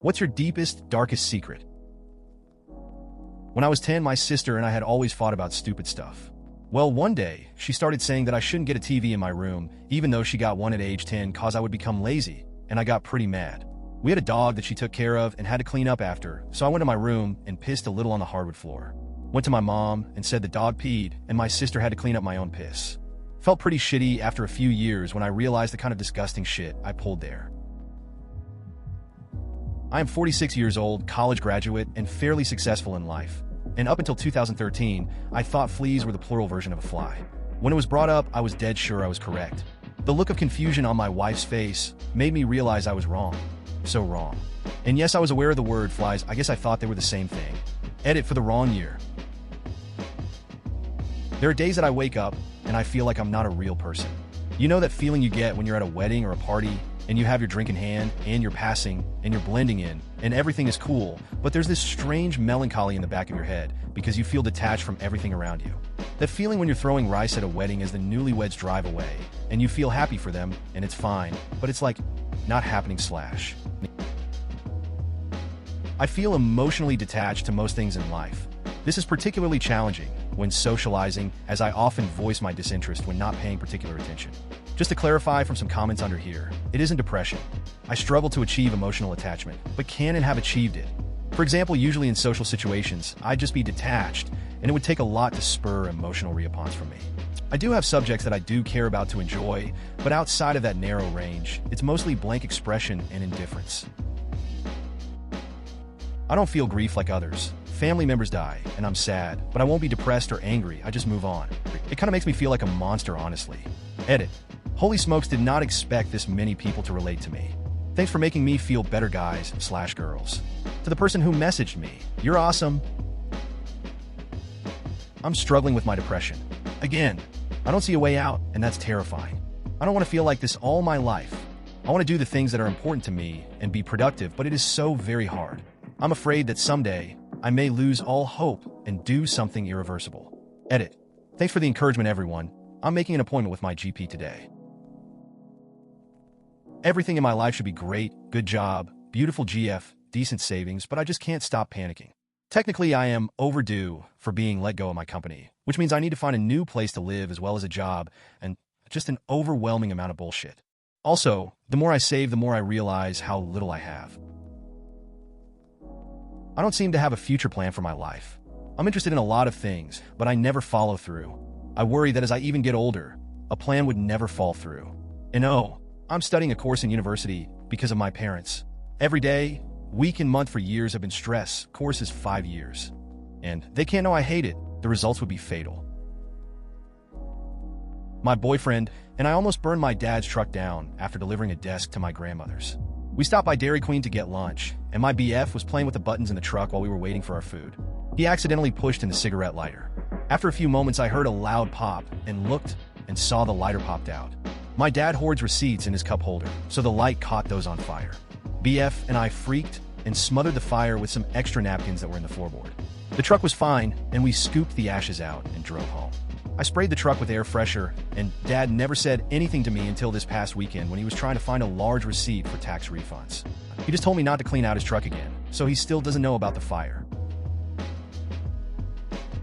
What's your deepest, darkest secret? When I was 10, my sister and I had always fought about stupid stuff. Well, one day, she started saying that I shouldn't get a TV in my room, even though she got one at age 10 cause I would become lazy, and I got pretty mad. We had a dog that she took care of and had to clean up after, so I went to my room and pissed a little on the hardwood floor. Went to my mom and said the dog peed, and my sister had to clean up my own piss. Felt pretty shitty after a few years when I realized the kind of disgusting shit I pulled there. I am 46 years old, college graduate, and fairly successful in life. And up until 2013, I thought fleas were the plural version of a fly. When it was brought up, I was dead sure I was correct. The look of confusion on my wife's face made me realize I was wrong. So wrong. And yes, I was aware of the word flies. I guess I thought they were the same thing. Edit for the wrong year. There are days that I wake up and I feel like I'm not a real person. You know that feeling you get when you're at a wedding or a party and you have your drink in hand and you're passing and you're blending in and everything is cool, but there's this strange melancholy in the back of your head because you feel detached from everything around you. That feeling when you're throwing rice at a wedding as the newlyweds drive away and you feel happy for them and it's fine, but it's like not happening slash. I feel emotionally detached to most things in life. This is particularly challenging when socializing, as I often voice my disinterest when not paying particular attention. Just to clarify from some comments under here, it isn't depression. I struggle to achieve emotional attachment, but can and have achieved it. For example, usually in social situations, I'd just be detached, and it would take a lot to spur emotional response from me. I do have subjects that I do care about to enjoy, but outside of that narrow range, it's mostly blank expression and indifference. I don't feel grief like others. Family members die, and I'm sad, but I won't be depressed or angry, I just move on. It kind of makes me feel like a monster, honestly. Edit. Holy smokes, did not expect this many people to relate to me. Thanks for making me feel better, guys / girls. To the person who messaged me, you're awesome. I'm struggling with my depression. Again, I don't see a way out, and that's terrifying. I don't want to feel like this all my life. I want to do the things that are important to me and be productive, but it is so very hard. I'm afraid that someday, I may lose all hope and do something irreversible. Edit. Thanks for the encouragement, everyone. I'm making an appointment with my GP today. Everything in my life should be great, good job, beautiful GF, decent savings, but I just can't stop panicking. Technically, I am overdue for being let go of my company, which means I need to find a new place to live as well as a job, and just an overwhelming amount of bullshit. Also, the more I save, the more I realize how little I have. I don't seem to have a future plan for my life. I'm interested in a lot of things, but I never follow through. I worry that as I even get older, a plan would never fall through. And oh, I'm studying a course in university because of my parents. Every day, week and month for years have been stress. Course is 5 years. And they can't know I hate it. The results would be fatal. My boyfriend and I almost burned my dad's truck down after delivering a desk to my grandmother's. We stopped by Dairy Queen to get lunch, and my BF was playing with the buttons in the truck while we were waiting for our food. He accidentally pushed in the cigarette lighter. After a few moments, I heard a loud pop and looked and saw the lighter popped out. My dad hoards receipts in his cup holder, so the light caught those on fire. BF and I freaked and smothered the fire with some extra napkins that were in the floorboard. The truck was fine, and we scooped the ashes out and drove home. I sprayed the truck with air freshener, and Dad never said anything to me until this past weekend when he was trying to find a large receipt for tax refunds. He just told me not to clean out his truck again, so he still doesn't know about the fire.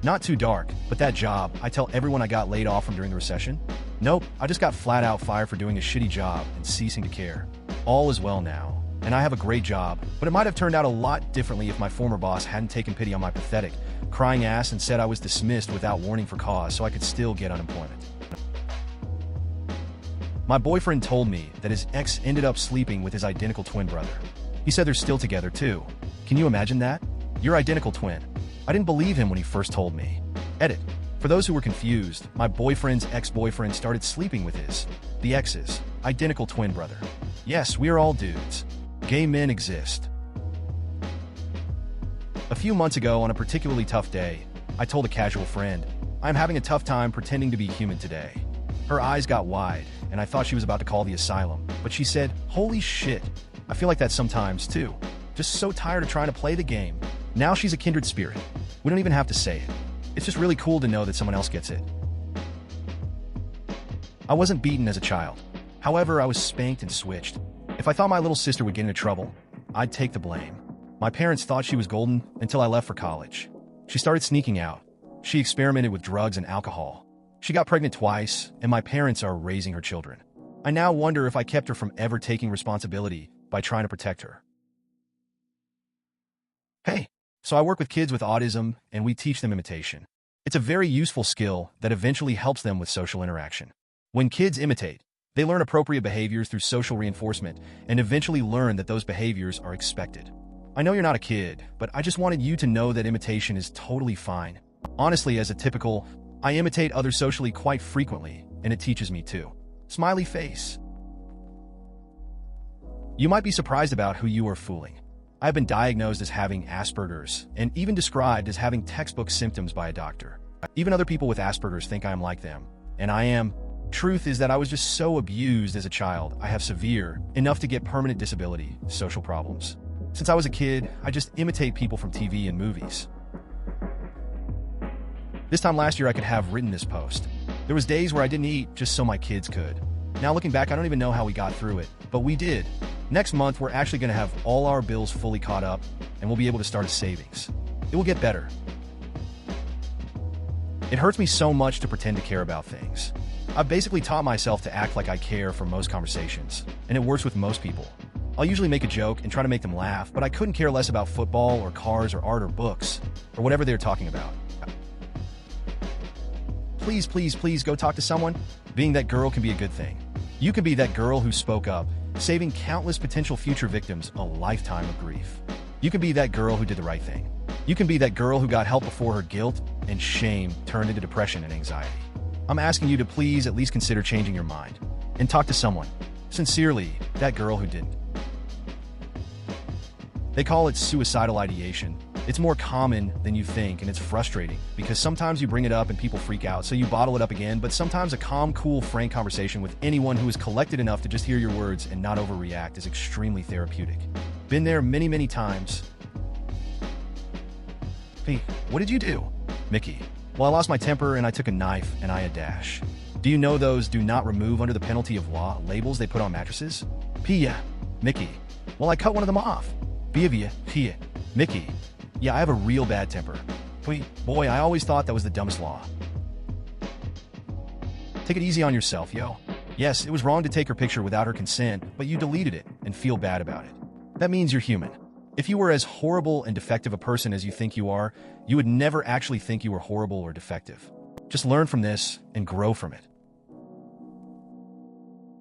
Not too dark, but that job, I tell everyone I got laid off from during the recession. Nope, I just got flat out fired for doing a shitty job and ceasing to care. All is well now, and I have a great job, but it might have turned out a lot differently if my former boss hadn't taken pity on my pathetic, crying ass and said I was dismissed without warning for cause so I could still get unemployment. My boyfriend told me that his ex ended up sleeping with his identical twin brother. He said they're still together too. Can you imagine that? Your identical twin. I didn't believe him when he first told me. Edit. For those who were confused, my boyfriend's ex-boyfriend started sleeping with the ex's, identical twin brother. Yes, we are all dudes. Gay men exist. A few months ago, on a particularly tough day, I told a casual friend, I'm having a tough time pretending to be human today. Her eyes got wide, and I thought she was about to call the asylum, but she said, holy shit, I feel like that sometimes too. Just so tired of trying to play the game. Now she's a kindred spirit. We don't even have to say it. It's just really cool to know that someone else gets it. I wasn't beaten as a child. However, I was spanked and switched. If I thought my little sister would get into trouble, I'd take the blame. My parents thought she was golden until I left for college. She started sneaking out. She experimented with drugs and alcohol. She got pregnant twice, and my parents are raising her children. I now wonder if I kept her from ever taking responsibility by trying to protect her. Hey, so I work with kids with autism, and we teach them imitation. It's a very useful skill that eventually helps them with social interaction. When kids imitate, they learn appropriate behaviors through social reinforcement and eventually learn that those behaviors are expected. I know you're not a kid, but I just wanted you to know that imitation is totally fine. Honestly, as a typical, I imitate others socially quite frequently, and it teaches me too. Smiley face. You might be surprised about who you are fooling. I've been diagnosed as having Asperger's and even described as having textbook symptoms by a doctor. Even other people with Asperger's think I am like them, and I am. Truth is that I was just so abused as a child. I have severe, enough to get permanent disability, social problems. Since I was a kid, I just imitate people from TV and movies. This time last year, I could have written this post. There was days where I didn't eat just so my kids could. Now looking back, I don't even know how we got through it, but we did. Next month, we're actually going to have all our bills fully caught up, and we'll be able to start a savings. It will get better. It hurts me so much to pretend to care about things. I've basically taught myself to act like I care for most conversations, and it works with most people. I'll usually make a joke and try to make them laugh, but I couldn't care less about football or cars or art or books, or whatever they're talking about. Please, please, please go talk to someone. Being that girl can be a good thing. You can be that girl who spoke up, saving countless potential future victims a lifetime of grief. You can be that girl who did the right thing. You can be that girl who got help before her guilt and shame turned into depression and anxiety. I'm asking you to please at least consider changing your mind and talk to someone. Sincerely, that girl who didn't. They call it suicidal ideation. It's more common than you think, and it's frustrating because sometimes you bring it up and people freak out, so you bottle it up again, but sometimes a calm, cool, frank conversation with anyone who is collected enough to just hear your words and not overreact is extremely therapeutic. Been there many, many times. Hey, what did you do? Mickey. Well, I lost my temper and I took a knife and I a dash. Do you know those do not remove under the penalty of law labels they put on mattresses? Pia. Mickey. Well, I cut one of them off. Pia. Mickey. Yeah, I have a real bad temper. Boy, I always thought that was the dumbest law. Take it easy on yourself, yo. Yes, it was wrong to take her picture without her consent, but you deleted it and feel bad about it. That means you're human. If you were as horrible and defective a person as you think you are, you would never actually think you were horrible or defective. Just learn from this and grow from it.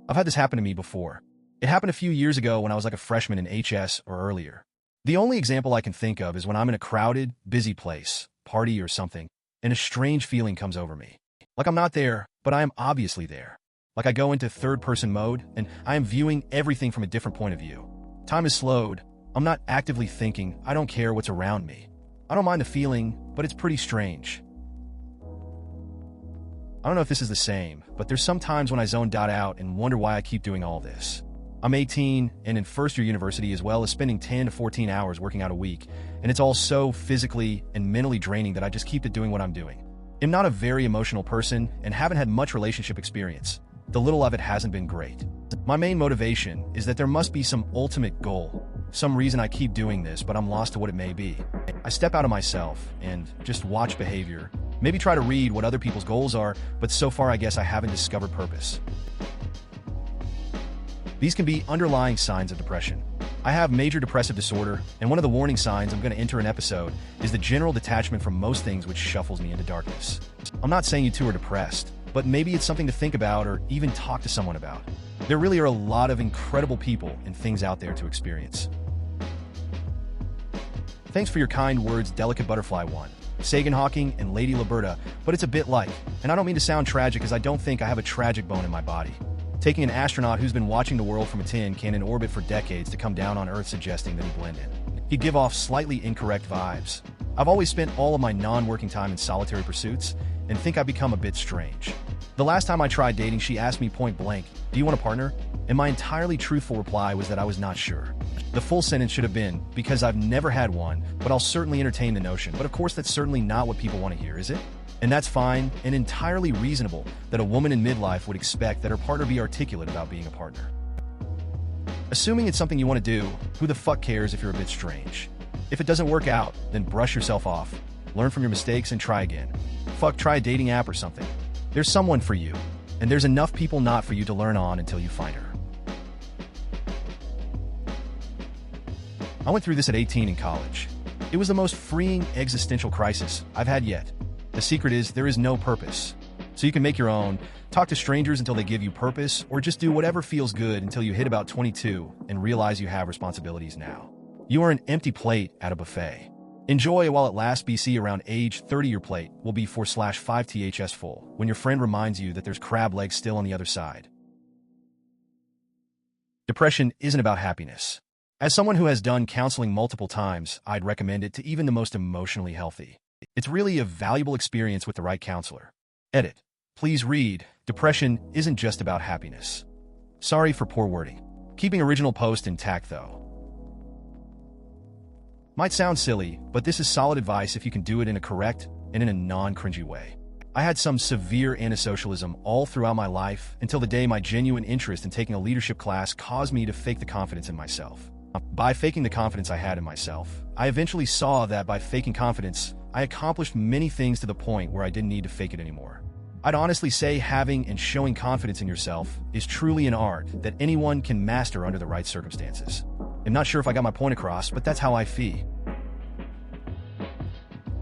I've had this happen to me before. It happened a few years ago when I was like a freshman in HS or earlier. The only example I can think of is when I'm in a crowded, busy place, party or something, and a strange feeling comes over me. Like I'm not there, but I am obviously there. Like I go into third-person mode, and I am viewing everything from a different point of view. Time is slowed. I'm not actively thinking. I don't care what's around me. I don't mind the feeling, but it's pretty strange. I don't know if this is the same, but there's some times when I zone out and wonder why I keep doing all this. I'm 18 and in first-year university as well as spending 10 to 14 hours working out a week, and it's all so physically and mentally draining that I just keep doing what I'm doing. I'm not a very emotional person and haven't had much relationship experience. The little of it hasn't been great. My main motivation is that there must be some ultimate goal, some reason I keep doing this, but I'm lost to what it may be. I step out of myself and just watch behavior, maybe try to read what other people's goals are, but so far I guess I haven't discovered purpose. These can be underlying signs of depression. I have major depressive disorder, and one of the warning signs I'm going to enter an episode is the general detachment from most things which shuffles me into darkness. I'm not saying you two are depressed, but maybe it's something to think about or even talk to someone about. There really are a lot of incredible people and things out there to experience. Thanks for your kind words, Delicate Butterfly 1, Sagan Hawking, and Lady Liberta, but it's a bit like, and I don't mean to sound tragic as I don't think I have a tragic bone in my body. Taking an astronaut who's been watching the world from a tin can in orbit for decades to come down on Earth suggesting that he blend in. He'd give off slightly incorrect vibes. I've always spent all of my non-working time in solitary pursuits and think I've become a bit strange. The last time I tried dating, she asked me point blank, "Do you want a partner?" And my entirely truthful reply was that I was not sure. The full sentence should have been, "Because I've never had one, but I'll certainly entertain the notion." But of course, that's certainly not what people want to hear, is it? And that's fine and entirely reasonable that a woman in midlife would expect that her partner be articulate about being a partner. Assuming it's something you want to do, who the fuck cares if you're a bit strange? If it doesn't work out, then brush yourself off. Learn from your mistakes and try again. Fuck, try a dating app or something. There's someone for you, and there's enough people not for you to learn on until you find her. I went through this at 18 in college. It was the most freeing existential crisis I've had yet. The secret is there is no purpose. So you can make your own, talk to strangers until they give you purpose, or just do whatever feels good until you hit about 22 and realize you have responsibilities now. You are an empty plate at a buffet. Enjoy while it lasts. BC around age 30 your plate will be 4/5 ths full when your friend reminds you that there's crab legs still on the other side. Depression isn't about happiness. As someone who has done counseling multiple times, I'd recommend it to even the most emotionally healthy. It's really a valuable experience with the right counselor. Edit. Please read, depression isn't just about happiness. Sorry for poor wording. Keeping original post intact though. Might sound silly, but this is solid advice if you can do it in a correct and in a non-cringy way. I had some severe antisocialism all throughout my life until the day my genuine interest in taking a leadership class caused me to fake the confidence in myself. By faking the confidence I had in myself, I eventually saw that by faking confidence, I accomplished many things to the point where I didn't need to fake it anymore. I'd honestly say having and showing confidence in yourself is truly an art that anyone can master under the right circumstances. I'm not sure if I got my point across, but that's how I feel.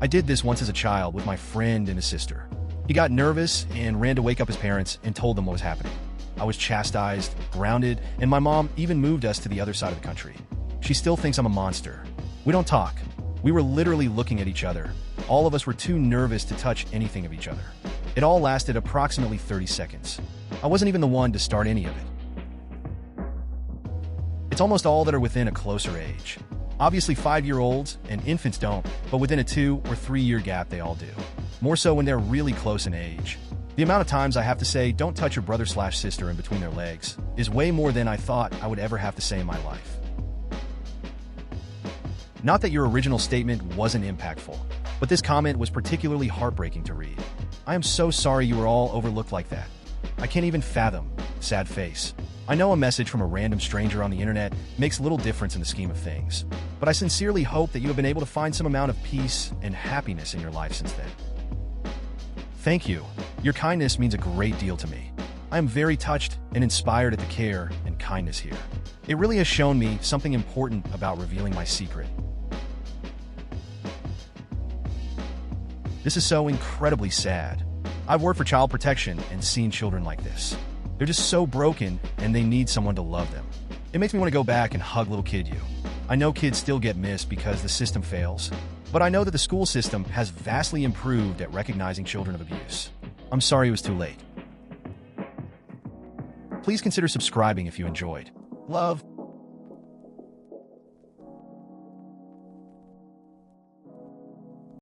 I did this once as a child with my friend and his sister. He got nervous and ran to wake up his parents and told them what was happening. I was chastised, grounded, and my mom even moved us to the other side of the country. She still thinks I'm a monster. We don't talk. We were literally looking at each other. All of us were too nervous to touch anything of each other. It all lasted approximately 30 seconds. I wasn't even the one to start any of it. It's almost all that are within a closer age. Obviously 5-year-olds and infants don't, but within a 2 or 3 year gap they all do. More so when they're really close in age. The amount of times I have to say, don't touch your brother/sister in between their legs, is way more than I thought I would ever have to say in my life. Not that your original statement wasn't impactful, but this comment was particularly heartbreaking to read. I am so sorry you were all overlooked like that. I can't even fathom. Sad face. I know a message from a random stranger on the internet makes little difference in the scheme of things, but I sincerely hope that you have been able to find some amount of peace and happiness in your life since then. Thank you. Your kindness means a great deal to me. I am very touched and inspired at the care and kindness here. It really has shown me something important about revealing my secret. This is so incredibly sad. I've worked for child protection and seen children like this. They're just so broken and they need someone to love them. It makes me want to go back and hug little kid you. I know kids still get missed because the system fails, but I know that the school system has vastly improved at recognizing children of abuse. I'm sorry it was too late. Please consider subscribing if you enjoyed. Love.